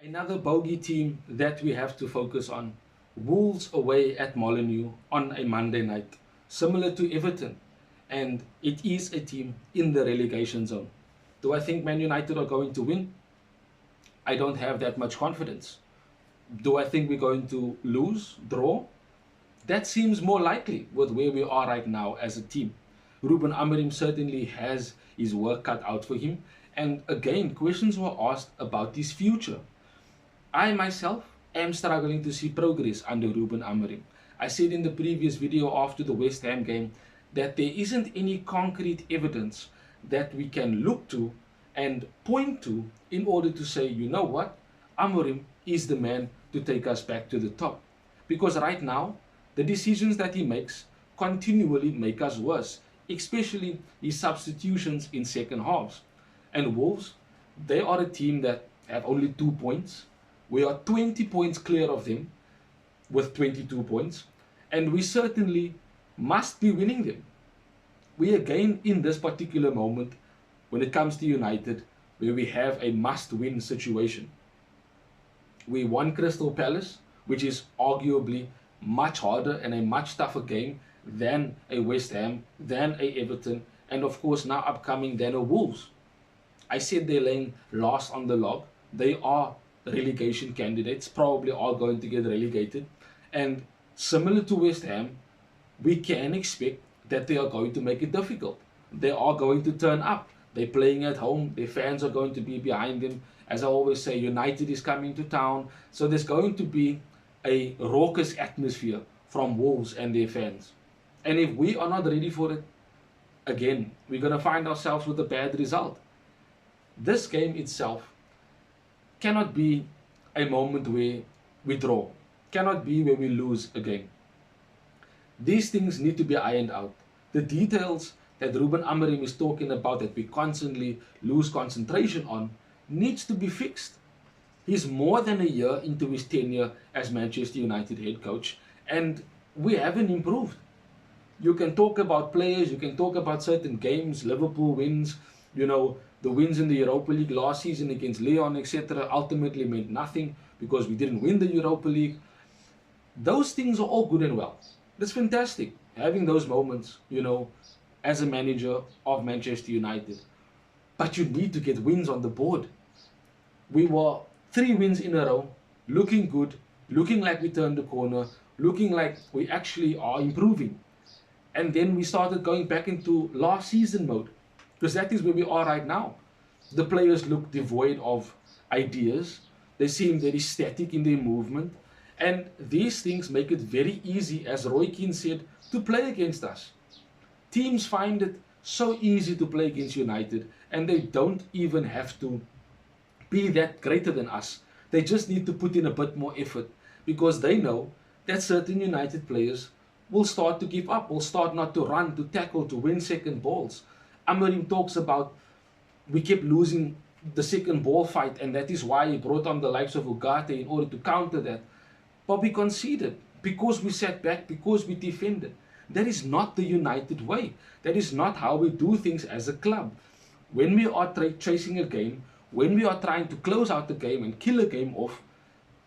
Another bogey team that we have to focus on. Wolves away at Molineux on a Monday night, similar to Everton, and it is a team in the relegation zone. Do I think Man United are going to win? I don't have that much confidence. Do I think we're going to lose, draw? That seems more likely with where we are right now as a team. Ruben Amorim certainly has his work cut out for him, and again, questions were asked about his future. I myself am struggling to see progress under Ruben Amorim. I said in the previous video after the West Ham game that there isn't any concrete evidence that we can look to and point to in order to say, you know what, Amorim is the man to take us back to the top. Because right now, the decisions that he makes continually make us worse, especially his substitutions in second halves. And Wolves, they are a team that have only 2 points. We are 20 points clear of them with 22 points, and we certainly must be winning them. We again in this particular moment, when it comes to United, where we have a must-win situation. We won Crystal Palace, which is arguably much harder and a much tougher game than a West Ham, than a Everton, and of course now upcoming than a Wolves. I said they're laying last on the log. They are relegation candidates, probably are going to get relegated. And similar to West Ham, we can expect that they are going to make it difficult. They are going to turn up. They're playing at home. Their fans are going to be behind them. As I always say, United is coming to town. So there's going to be a raucous atmosphere from Wolves and their fans. And if we are not ready for it, again, we're going to find ourselves with a bad result. This game itself cannot be a moment where we draw, cannot be where we lose a game. These things need to be ironed out. The details that Ruben Amorim is talking about that we constantly lose concentration on needs to be fixed. He's more than a year into his tenure as Manchester United head coach, and we haven't improved. You can talk about players, you can talk about certain games, Liverpool wins, the wins in the Europa League last season against Lyon, etc., ultimately meant nothing because we didn't win the Europa League. Those things are all good and well. That's fantastic, having those moments, as a manager of Manchester United. But you need to get wins on the board. We were 3 wins in a row, looking good, looking like we turned the corner, looking like we actually are improving. And then we started going back into last season mode, because that is where we are right now. The players look devoid of ideas. They seem very static in their movement. And these things make it very easy, as Roy Keane said, to play against us. Teams find it so easy to play against United, and they don't even have to be that greater than us. They just need to put in a bit more effort, because they know that certain United players will start to give up, will start not to run, to tackle, to win second balls. Amorim talks about we kept losing the second ball fight, and that is why he brought on the likes of Ugarte in order to counter that. But we conceded because we sat back, because we defended. That is not the United way. That is not how we do things as a club. When we are chasing a game, when we are trying to close out the game and kill a game off,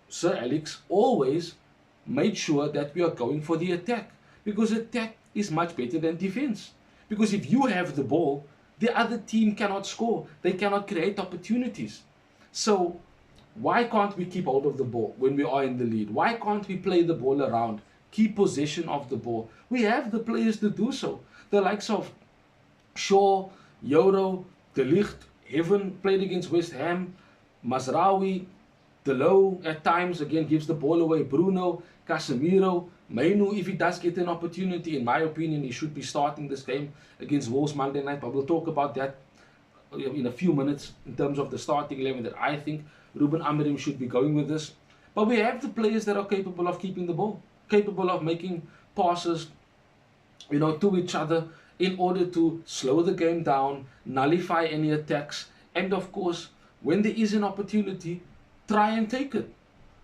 Sir Alex always made sure that we are going for the attack, because attack is much better than defense. Because if you have the ball, the other team cannot score. They cannot create opportunities. So why can't we keep hold of the ball when we are in the lead? Why can't we play the ball around, keep possession of the ball? We have the players to do so. The likes of Shaw, Yoro, De Ligt, Heaven played against West Ham, Mazraoui, Delo at times again gives the ball away. Bruno, Casemiro, Mainu, if he does get an opportunity, in my opinion, he should be starting this game against Wolves Monday night. But we'll talk about that in a few minutes in terms of the starting 11 that I think Ruben Amorim should be going with this. But we have the players that are capable of keeping the ball, capable of making passes, to each other in order to slow the game down, nullify any attacks, and of course, when there is an opportunity, try and take it.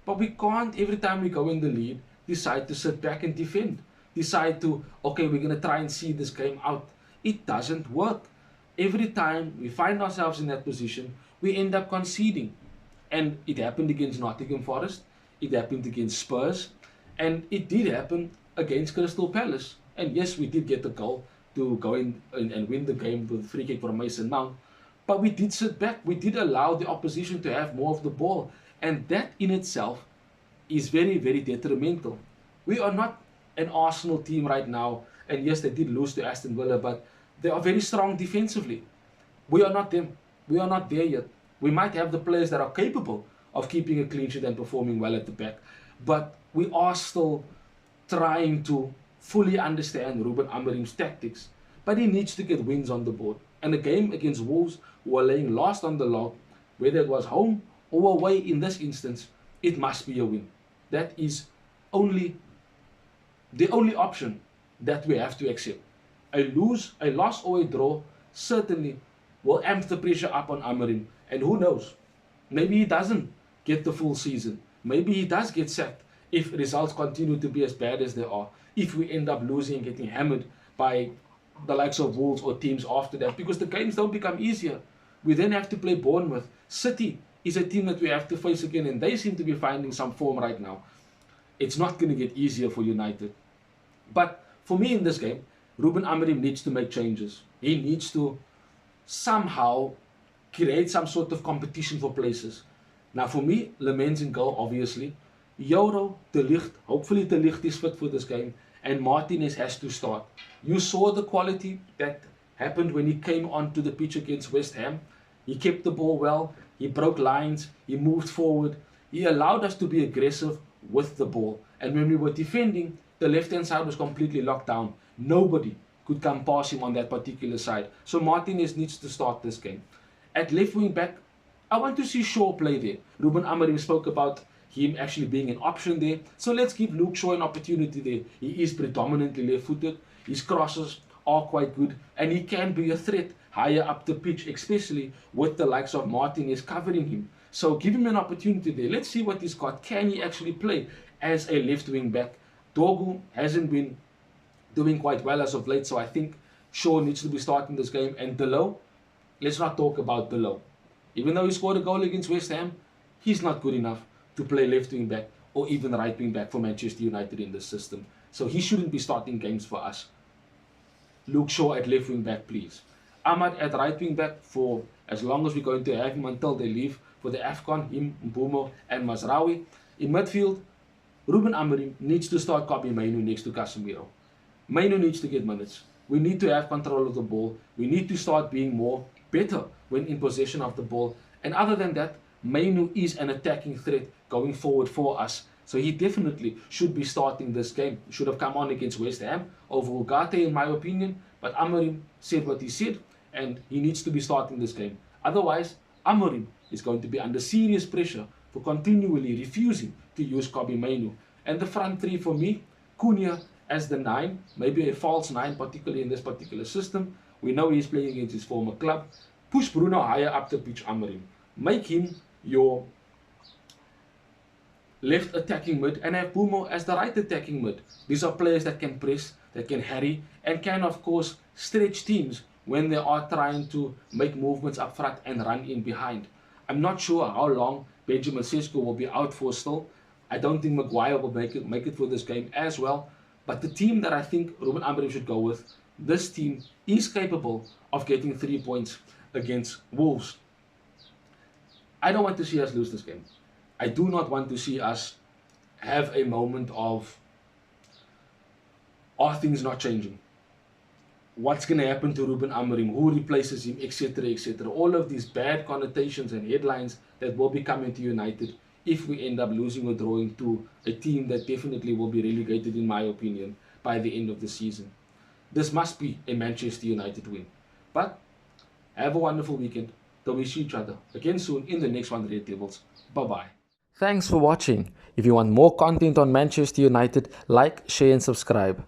But we can't, every time we go in the lead, decide to sit back and defend. Decide to, okay, we're going to try and see this game out. It doesn't work. Every time we find ourselves in that position, we end up conceding. And it happened against Nottingham Forest, it happened against Spurs, and it did happen against Crystal Palace. And yes, we did get the goal to go in and win the game with a free kick from Mason Mount. But we did sit back. We did allow the opposition to have more of the ball. And that in itself is very, very detrimental. We are not an Arsenal team right now. And yes, they did lose to Aston Villa, but they are very strong defensively. We are not them. We are not there yet. We might have the players that are capable of keeping a clean sheet and performing well at the back. But we are still trying to fully understand Ruben Amorim's tactics. But he needs to get wins on the board. And a game against Wolves, who are laying last on the log, whether it was home or away in this instance, it must be a win. That is the only option that we have to accept. A loss or a draw certainly will amp the pressure up on Amorim. And who knows, maybe he doesn't get the full season. Maybe he does get sacked if results continue to be as bad as they are. If we end up losing and getting hammered by the likes of Wolves or teams after that, because the games don't become easier. We then have to play Bournemouth. City is a team that we have to face again, and they seem to be finding some form right now. It's not going to get easier for United. But for me in this game, Ruben Amorim needs to make changes. He needs to somehow create some sort of competition for places. Now for me, Lemens in goal, obviously. Yoro, De Ligt, hopefully De Ligt is fit for this game, and Martinez has to start. You saw the quality that happened when he came onto the pitch against West Ham. He kept the ball well, he broke lines, he moved forward, he allowed us to be aggressive with the ball. And when we were defending, the left-hand side was completely locked down. Nobody could come past him on that particular side. So Martinez needs to start this game. At left wing back, I want to see Shaw play there. Ruben Amorim spoke about him actually being an option there. So let's give Luke Shaw an opportunity there. He is predominantly left-footed. His crosses are quite good, and he can be a threat higher up the pitch, especially with the likes of Martinez covering him. So give him an opportunity there. Let's see what he's got. Can he actually play as a left wing back? Dogu hasn't been doing quite well as of late, so I think Shaw needs to be starting this game. And Delo, let's not talk about Delo. Even though he scored a goal against West Ham, he's not good enough to play left wing back or even right wing back for Manchester United in this system. So he shouldn't be starting games for us. Luke Shaw at left wing back, please. Ahmad at right wing back for as long as we're going to have him until they leave for the AFCON, him, Mbumo and Mazraoui. In midfield, Ruben Amorim needs to start Kobbie Mainoo next to Casemiro. Mainoo needs to get minutes. We need to have control of the ball. We need to start being better when in possession of the ball. And other than that, Mainoo is an attacking threat going forward for us. So he definitely should be starting this game. He should have come on against West Ham over Ugarte in my opinion. But Amorim said what he said, and he needs to be starting this game. Otherwise, Amorim is going to be under serious pressure for continually refusing to use Kobbie Mainoo. And the front three for me, Cunha as the 9, maybe a false 9, particularly in this particular system. We know he's playing against his former club. Push Bruno higher up the pitch, Amorim. Make him your left attacking mid and have Bumo as the right attacking mid. These are players that can press, that can harry, and can of course stretch teams when they are trying to make movements up front and run in behind. I'm not sure how long Benjamin Sesko will be out for still. I don't think Maguire will make it for this game as well. But the team that I think Ruben Amorim should go with, this team is capable of getting 3 points against Wolves. I don't want to see us lose this game. I do not want to see us have a moment of, are things not changing? What's going to happen to Ruben Amorim? Who replaces him? Etc. etc. All of these bad connotations and headlines that will be coming to United if we end up losing or drawing to a team that definitely will be relegated, in my opinion, by the end of the season. This must be a Manchester United win. But have a wonderful weekend. Till we see each other again soon in the next one, Red Devils. Bye-bye. Thanks for watching. If you want more content on Manchester United, like, share and subscribe.